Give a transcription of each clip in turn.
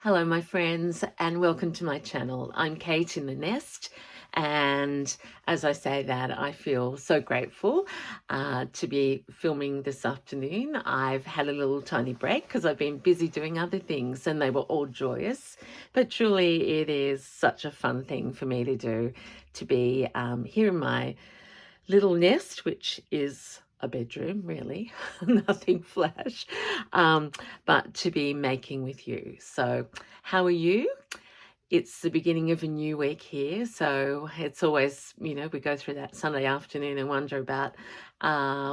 Hello, my friends, and welcome to my channel. I'm Kate in the Nest, and as I say that, I feel so grateful to be filming this afternoon. I've had a little tiny break because I've been busy doing other things, and they were all joyous. But truly, it is such a fun thing for me to do, to be here in my little nest, which is a bedroom, really, nothing flash, but to be making with you. So, how are you? It's the beginning of a new week here, so it's always, we go through that Sunday afternoon and wonder about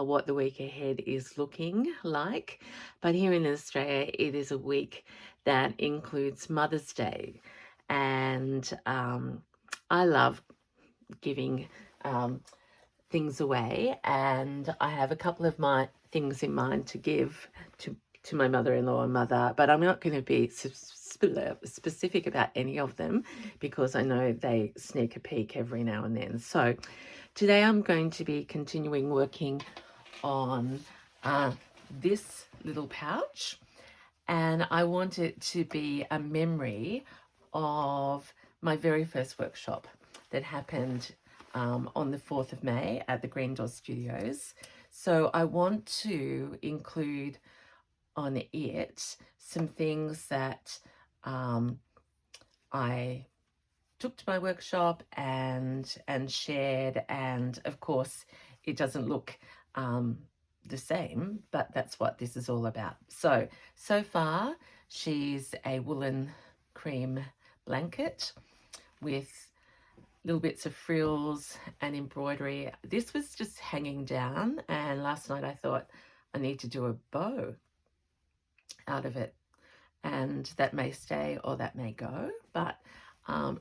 what the week ahead is looking like. But here in Australia, it is a week that includes Mother's Day, and I love giving. Things away, and I have a couple of my things in mind to give to my mother-in-law and mother, but I'm not going to be specific about any of them because I know they sneak a peek every now and then. So today I'm going to be continuing working on this little pouch, and I want it to be a memory of my very first workshop that happened on the 4th of May at the Green Door Studios. So I want to include on it some things that I took to my workshop and shared, and of course it doesn't look the same, but that's what this is all about. So far she's a woolen cream blanket with little bits of frills and embroidery. This was just hanging down, and last night I thought I need to do a bow out of it, and that may stay or that may go, but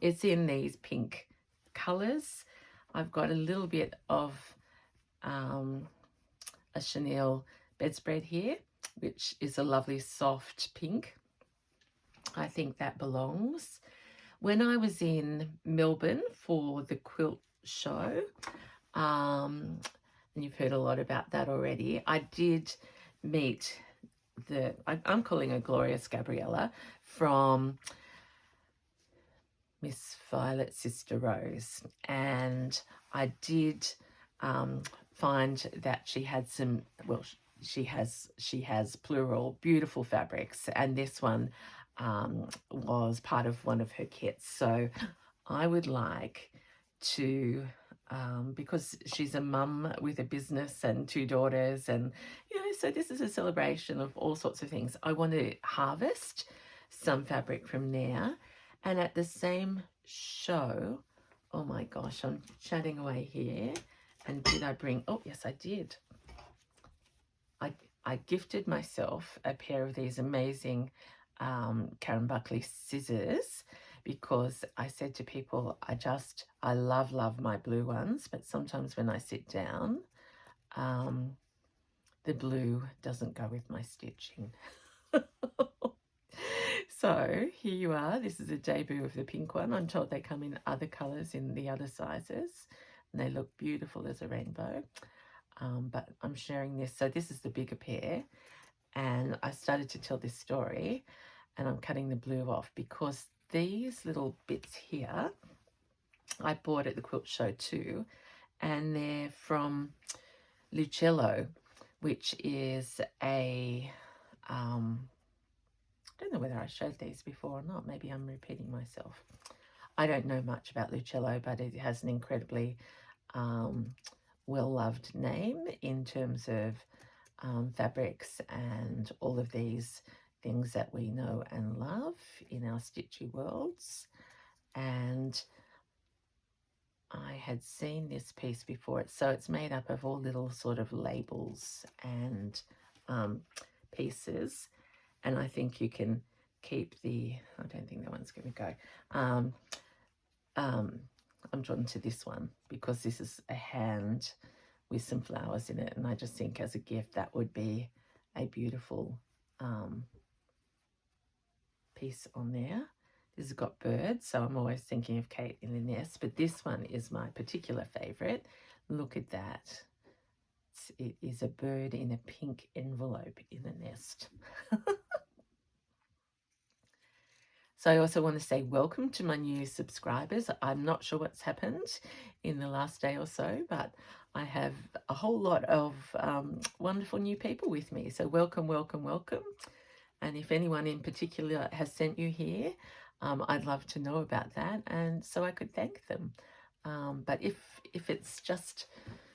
it's in these pink colors. I've got a little bit of a chenille bedspread here, which is a lovely soft pink. I think that belongs. When I was in Melbourne for the quilt show, and you've heard a lot about that already, I did meet I'm calling her Glorious Gabriella, from Miss Violet's sister Rose, and I did find that she had some, well, she has plural beautiful fabrics, and this one was part of one of her kits. So I would like to, because she's a mum with a business and two daughters, and so this is a celebration of all sorts of things. I want to harvest some fabric from there, and at the same show, oh my gosh, I'm chatting away here. And did I bring, oh yes, I did. I gifted myself a pair of these amazing Karen Buckley scissors, because I said to people, I love my blue ones, but sometimes when I sit down, the blue doesn't go with my stitching. So here you are. This is a debut of the pink one. I'm told they come in other colors in the other sizes, and they look beautiful as a rainbow. But I'm sharing this. So this is the bigger pair, and I started to tell this story, and I'm cutting the blue off because these little bits here I bought at the quilt show too, and they're from Lucello, which is a I don't know whether I showed these before or not. Maybe I'm repeating myself. I don't know much about Lucello, but it has an incredibly well-loved name in terms of fabrics and all of these things that we know and love in our stitchy worlds. And I had seen this piece before. So it's made up of all little sort of labels and pieces. And I think you can keep I don't think that one's going to go. I'm drawn to this one because this is a hand with some flowers in it, and I just think as a gift that would be a beautiful piece on there. This has got birds, so I'm always thinking of Kate in the Nest, but this one is my particular favorite. Look at that. It is a bird in a pink envelope in a nest. So I also want to say welcome to my new subscribers. I'm not sure what's happened in the last day or so, but I have a whole lot of wonderful new people with me. So welcome, welcome, welcome. And if anyone in particular has sent you here, I'd love to know about that, and so I could thank them. But if it's just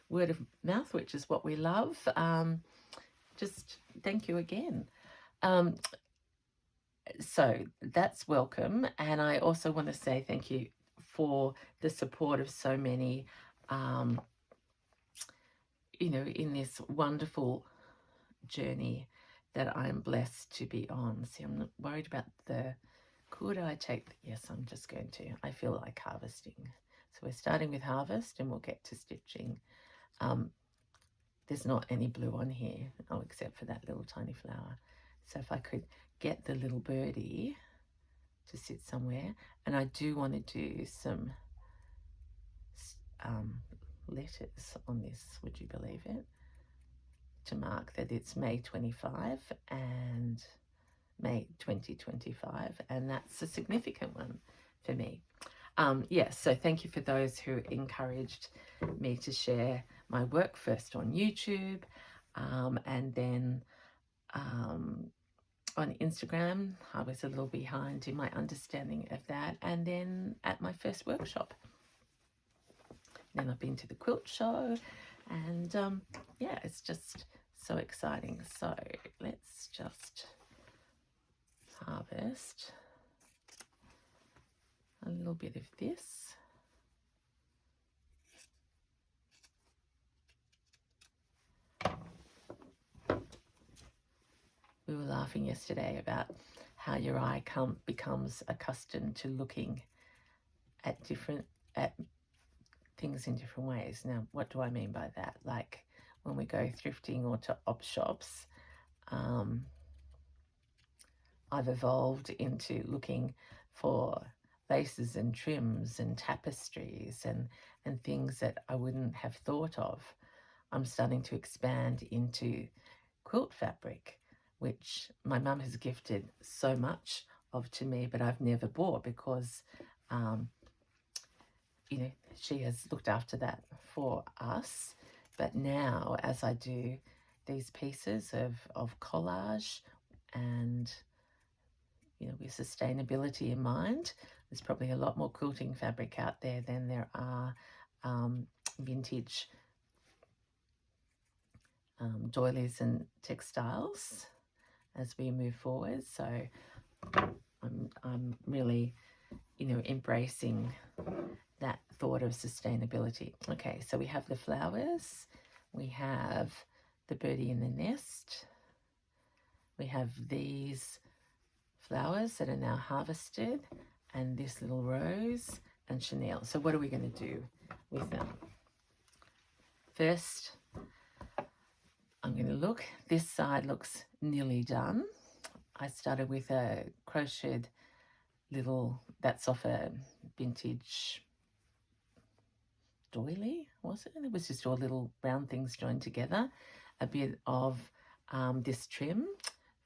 word of mouth, which is what we love, just thank you again. So that's welcome, and I also want to say thank you for the support of so many, in this wonderful journey that I'm blessed to be on. See, I'm not worried about could I take, yes, I'm just going to. I feel like harvesting. So we're starting with harvest and we'll get to stitching. There's not any blue on here, except for that little tiny flower. So if I could get the little birdie to sit somewhere, and I do want to do some letters on this, would you believe it? To mark that it's May 25 and May 2025, and that's a significant one for me. Yes, so thank you for those who encouraged me to share my work first on YouTube, and then on Instagram. I was a little behind in my understanding of that, and then at my first workshop. Then I've been to the quilt show, and yeah, it's just so exciting. So let's just harvest a little bit of this. We were laughing yesterday about how your eye becomes accustomed to looking at things in different ways. Now, what do I mean by that? Like when we go thrifting or to op shops, I've evolved into looking for laces and trims and tapestries and things that I wouldn't have thought of. I'm starting to expand into quilt fabric, which my mum has gifted so much of to me, but I've never bought because, she has looked after that for us. But now, as I do these pieces of collage and, with sustainability in mind, there's probably a lot more quilting fabric out there than there are vintage doilies and textiles as we move forward. So I'm really, embracing that thought of sustainability. Okay, so we have the flowers, we have the birdie in the nest, we have these flowers that are now harvested, and this little rose and chenille. So what are we going to do with them? First, I'm going to look. This side looks nearly done. I started with a crocheted little, that's off a vintage doily, was it? It was just all little brown things joined together. A bit of this trim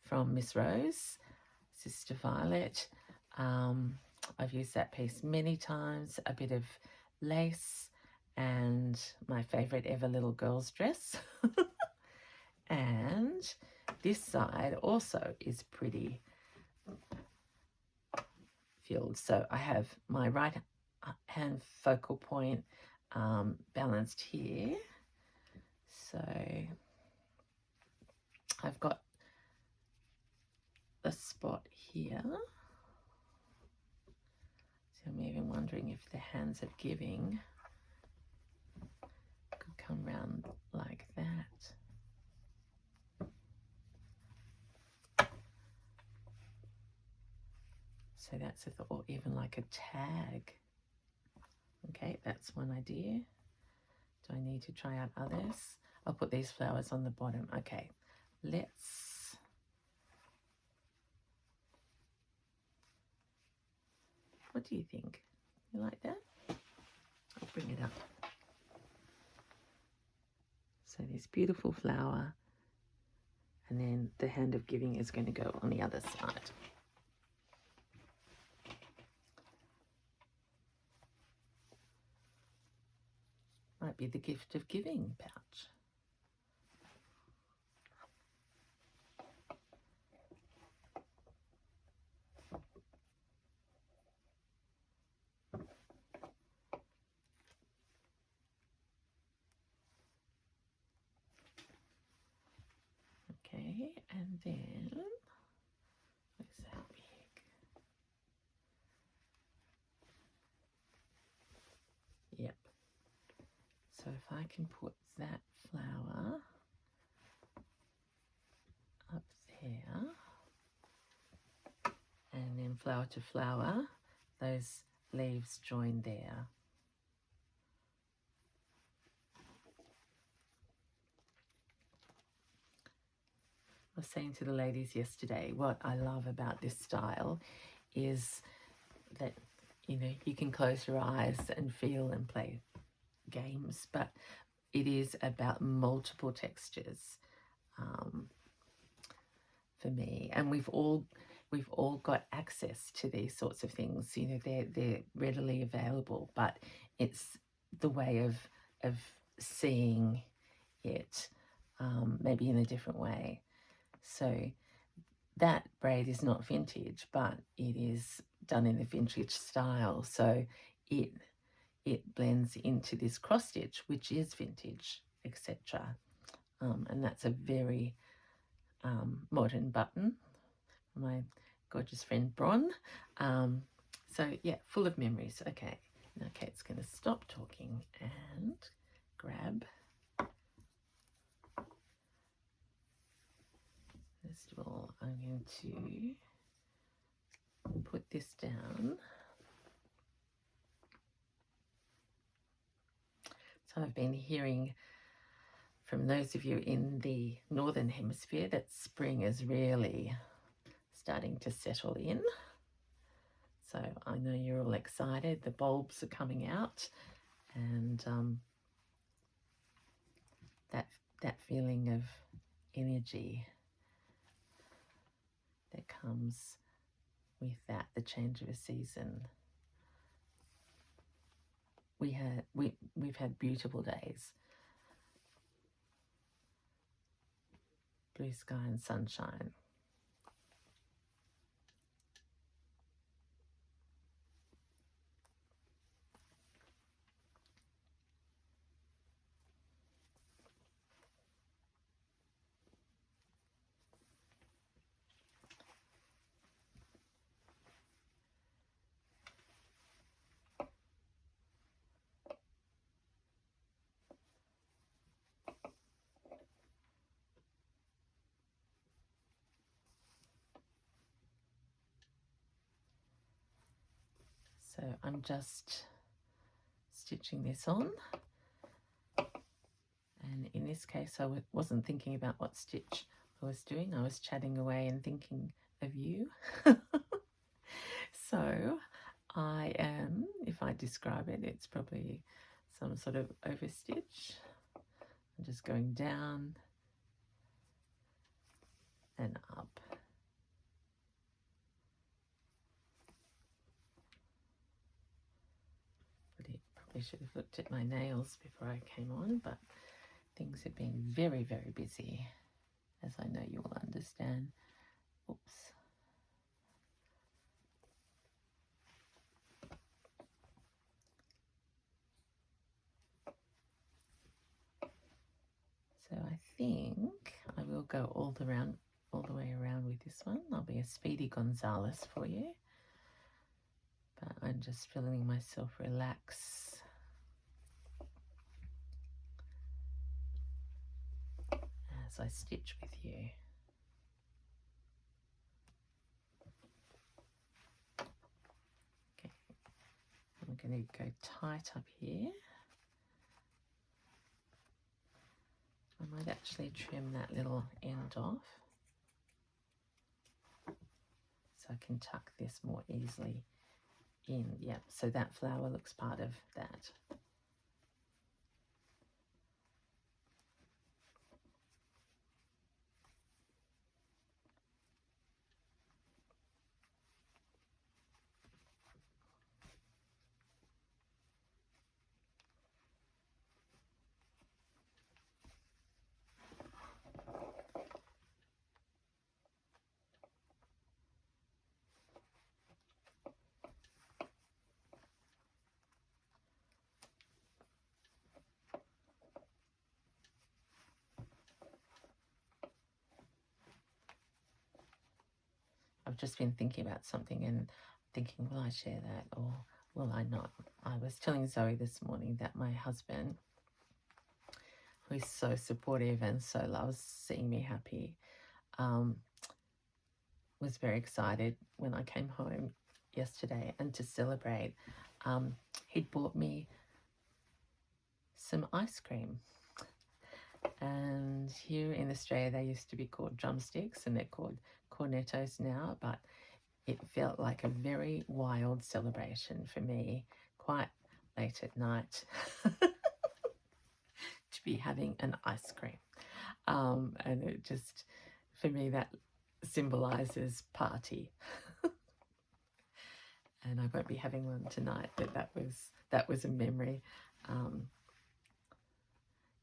from Miss Rose, Sister Violet. I've used that piece many times. A bit of lace and my favourite ever little girl's dress. And this side also is pretty filled. So I have my right hand focal point balanced here. So I've got a spot here. So I'm even wondering if the hands of giving could come round like that. So that's or even like a tag. Okay, that's one idea. Do I need to try out others? I'll put these flowers on the bottom. Okay, let's what do you think? You like that? I'll bring it up. So this beautiful flower, and then the hand of giving is going to go on the other side. might be the gift of giving pouch. Okay, and then, where's that big? Yep. So if I can put that flower up there, and then flower to flower, those leaves join there. I was saying to the ladies yesterday, what I love about this style is that, you know, you can close your eyes and feel and play games, but it is about multiple textures for me. And we've all got access to these sorts of things. You know, they're readily available, but it's the way of seeing it maybe in a different way. So that braid is not vintage, but it is done in a vintage style. So it blends into this cross stitch, which is vintage, etc. And that's a very modern button. My gorgeous friend Bron. So yeah, full of memories. Okay, now Kate's going to stop talking and grab. First of all, I'm going to put this down. So I've been hearing from those of you in the Northern Hemisphere that spring is really starting to settle in. So I know you're all excited. The bulbs are coming out, and that feeling of energy that comes with that, the change of a season. We've had beautiful days, blue sky and sunshine. So I'm just stitching this on, and in this case I wasn't thinking about what stitch I was doing. I was chatting away and thinking of you. So I am, if I describe it, it's probably some sort of overstitch. I'm just going down and up. Probably should have looked at my nails before I came on, but things have been very, very busy, as I know you will understand. Oops. So I think I will go all the way around with this one. I'll be a Speedy Gonzales for you. But I'm just feeling myself relax as I stitch with you. Okay, I'm going to go tight up here. I might actually trim that little end off so I can tuck this more easily in. Yep, so that flower looks part of that. I've just been thinking about something and thinking, will I share that or will I not? I was telling Zoe this morning that my husband, who is so supportive and so loves seeing me happy, was very excited when I came home yesterday, and to celebrate, he'd bought me some ice cream. And here in Australia they used to be called drumsticks and they're called cornetos now, but it felt like a very wild celebration for me, quite late at night, to be having an ice cream. And it just, for me, that symbolizes party. And I won't be having one tonight, but that was a memory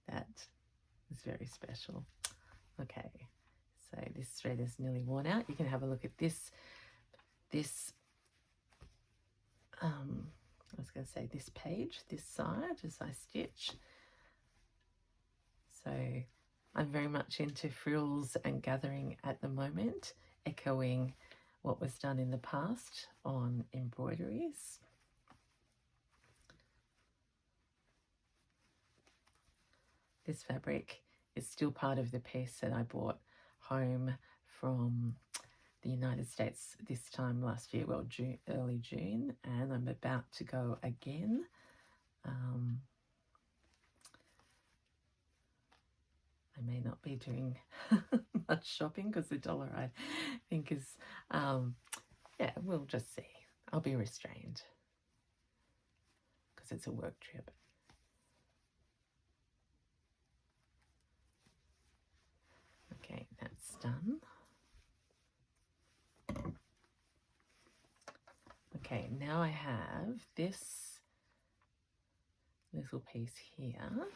that was very special. Okay, so this thread is nearly worn out. You can have a look at this I was going to say this page, this side, as I stitch. So I'm very much into frills and gathering at the moment, echoing what was done in the past on embroideries. This fabric is still part of the piece that I brought home from the United States this time last year, well, early June, and I'm about to go again. I may not be doing much shopping because the dollar, I think, is, yeah, we'll just see. I'll be restrained because it's a work trip. Okay, that's done. Okay, now I have this little piece here,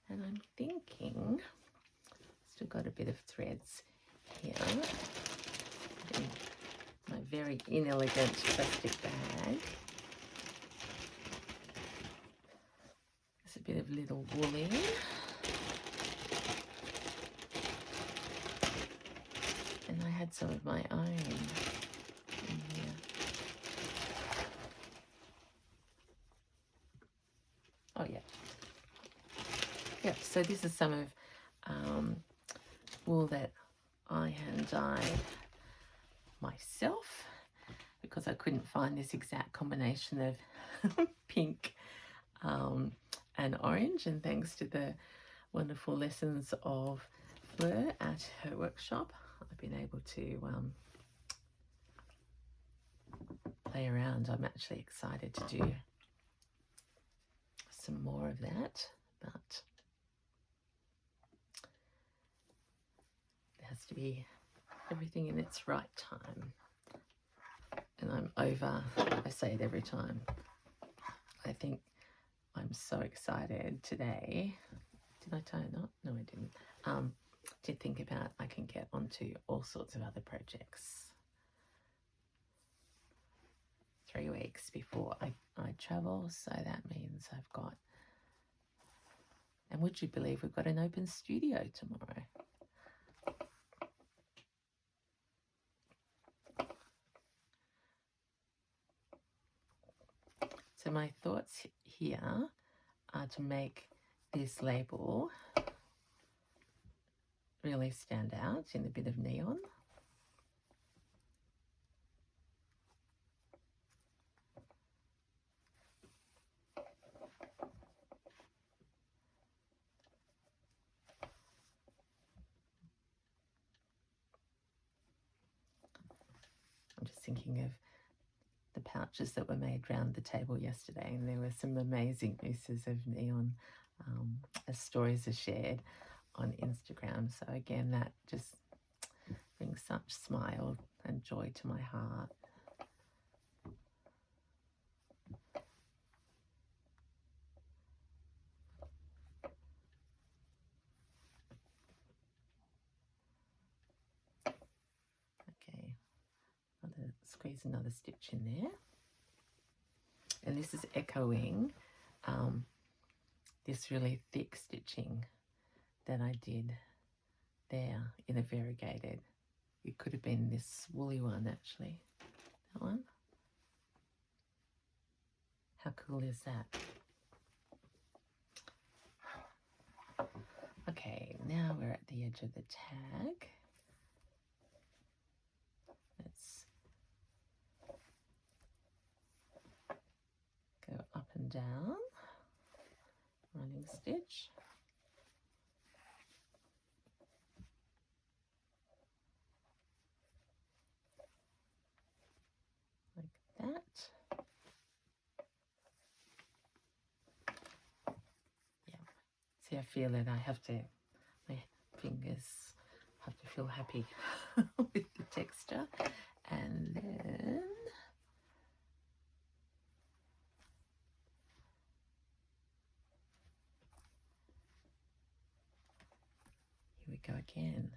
and I'm thinking, still got a bit of threads here in my very inelegant plastic bag. There's a bit of little wooling. And I had some of my own in here. Oh yeah. Yep, so this is some of wool that I hand dyed myself because I couldn't find this exact combination of pink and orange, and thanks to the wonderful lessons of Fleur at her workshop, I've been able to play around. I'm actually excited to do some more of that, but it has to be everything in its right time. And I'm over, I say it every time, I think I'm so excited today. Did I tie a knot? No, I didn't. To think about I can get onto all sorts of other projects. 3 weeks before I travel, so that means I've got, and would you believe we've got an open studio tomorrow? So my thoughts here are to make this label really stand out in a bit of neon. I'm just thinking of the pouches that were made round the table yesterday, and there were some amazing pieces of neon as stories are shared on Instagram. So again, that just brings such smile and joy to my heart. Okay, squeeze another stitch in there. And this is echoing this really thick stitching that I did there in a variegated it could have been this woolly one actually. That one. How cool is that? Okay, now we're at the edge of the tag. Let's go up and down, running stitch. Like that. Yeah. See, I feel it. I have to, my fingers have to feel happy with the texture. And then here we go again.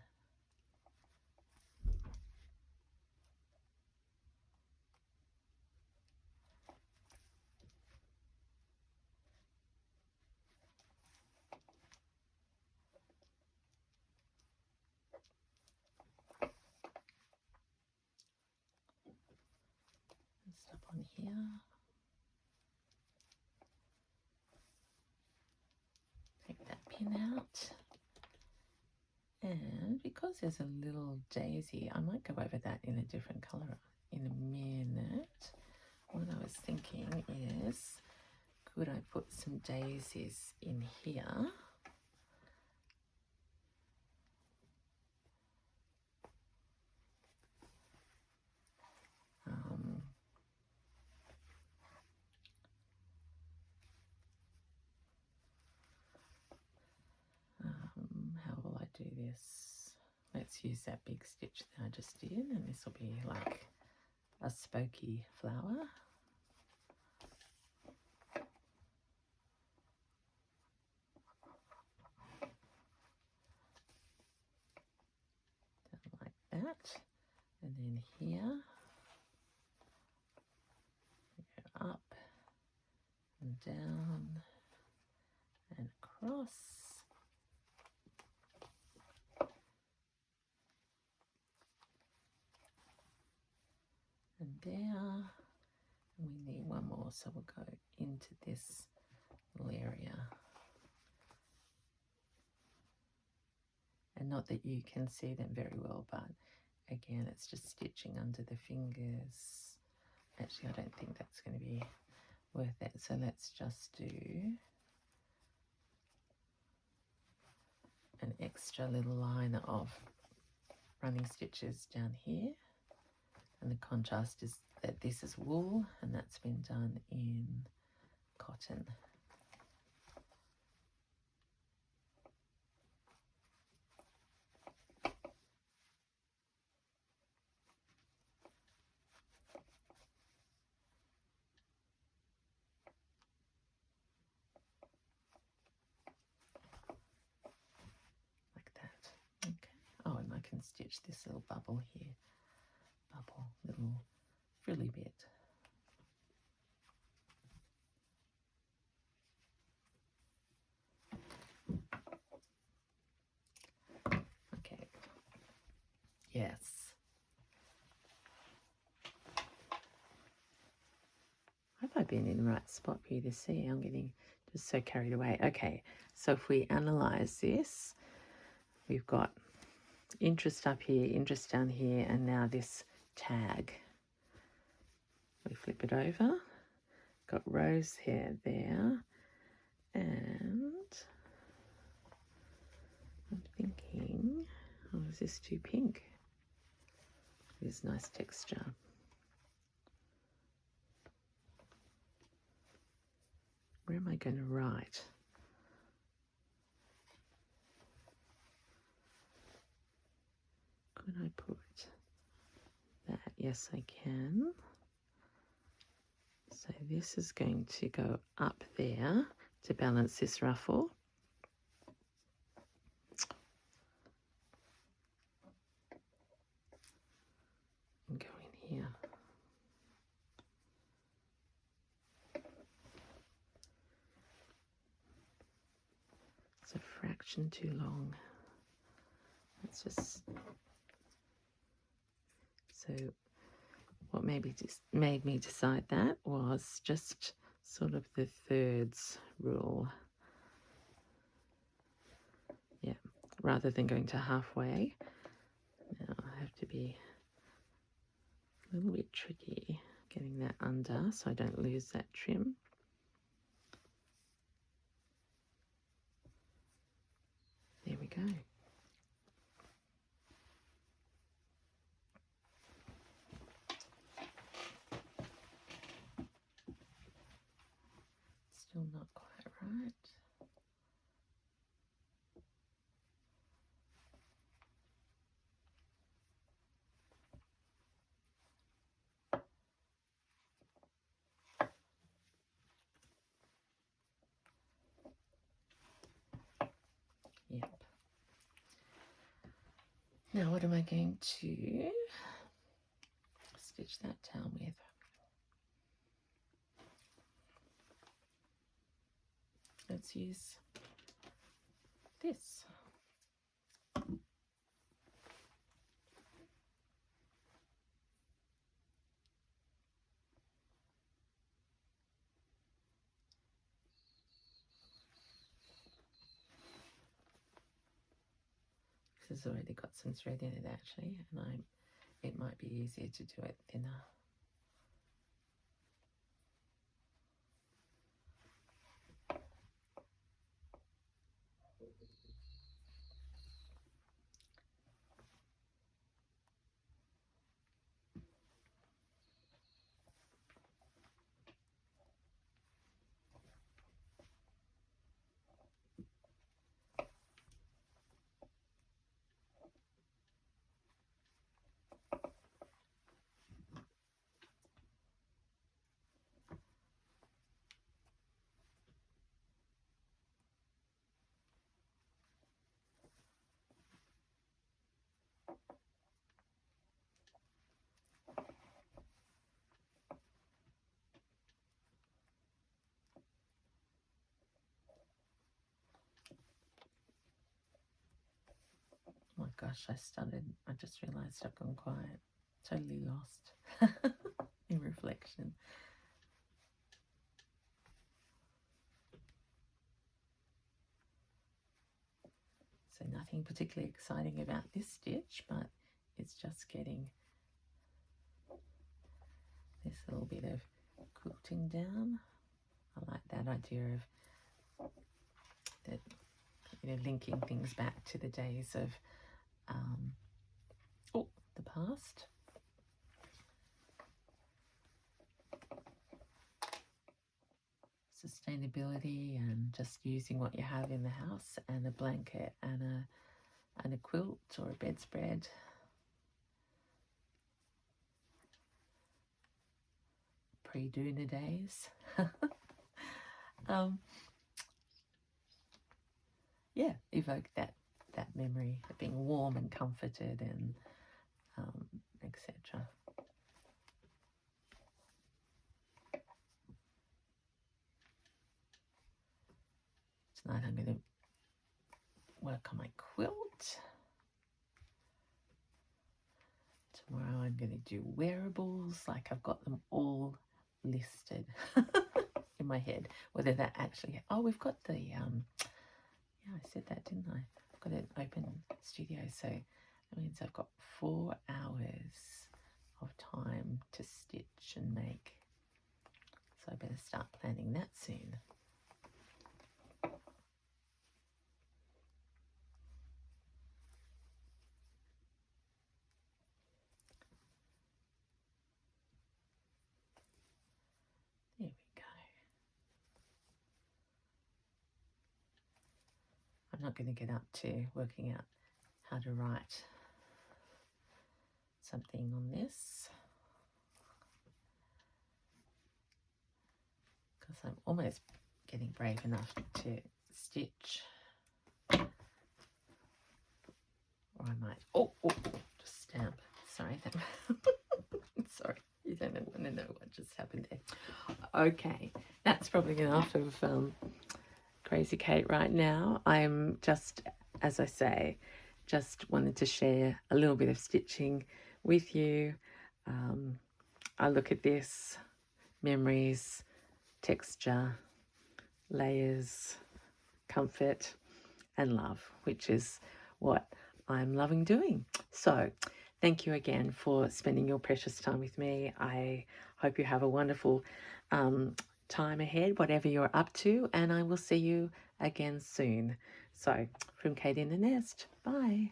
Stop on here. Take that pin out. And because there's a little daisy, I might go over that in a different colour in a minute. What I was thinking is, could I put some daisies in here? How will I do this? Let's use that big stitch that I just did, and this will be like a spokey flower. Like that. And then here, go up and down and across. And there, and we need one more, so we'll go into this little area. And not that you can see them very well, but again, it's just stitching under the fingers. Actually, I don't think that's going to be worth it, so let's just do an extra little line of running stitches down here. And the contrast is that this is wool and that's been done in cotton. Like that. Okay. Oh, and I can stitch this little bubble here. Bubble, little frilly bit. Okay. Yes. Have I been in the right spot for you to see? I'm getting just so carried away. Okay, so if we analyse this, we've got interest up here, interest down here, and now this tag. We flip it over, got rose hair there, and I'm thinking, oh, is this too pink? This nice texture. Where am I going to write? Could I put that? Yes, I can. So this is going to go up there to balance this ruffle. And go in here. It's a fraction too long. Let's just So what maybe just made me decide that was just sort of the thirds rule. Yeah, rather than going to halfway. Now I have to be a little bit tricky getting that under so I don't lose that trim. There we go. Still not quite right. Yep. Now what am I going to stitch that down with? Let's use this. This has already got some thread in it actually, and it might be easier to do it thinner. Oh my gosh, I just realised I've gone quiet. Totally lost in reflection. So nothing particularly exciting about this stitch, but it's just getting this little bit of quilting down. I like that idea of that, linking things back to the days of the past. Sustainability and just using what you have in the house, and a blanket and a quilt or a bedspread. Pre-doona days. Yeah, evoke that memory of being warm and comforted and etc. Tonight I'm going to work on my quilt. Tomorrow I'm going to do wearables, like I've got them all listed in my head. Whether that actually, we've got the, yeah, I said that, didn't I? I've got an open studio, so that means I've got 4 hours of time to stitch and make. So I better start planning that soon. There we go. I'm not going to get up to working out how to write something on this, because I'm almost getting brave enough to stitch. Or I might, just stamp. Sorry, sorry, you don't want to know what just happened there. Okay, that's probably enough of Crazy Kate right now. I'm just, as I say, just wanted to share a little bit of stitching with you. I look at this, memories, texture, layers, comfort, and love, which is what I'm loving doing. So thank you again for spending your precious time with me. I hope you have a wonderful time ahead, whatever you're up to, and I will see you again soon. So from Kate in the Nest, bye.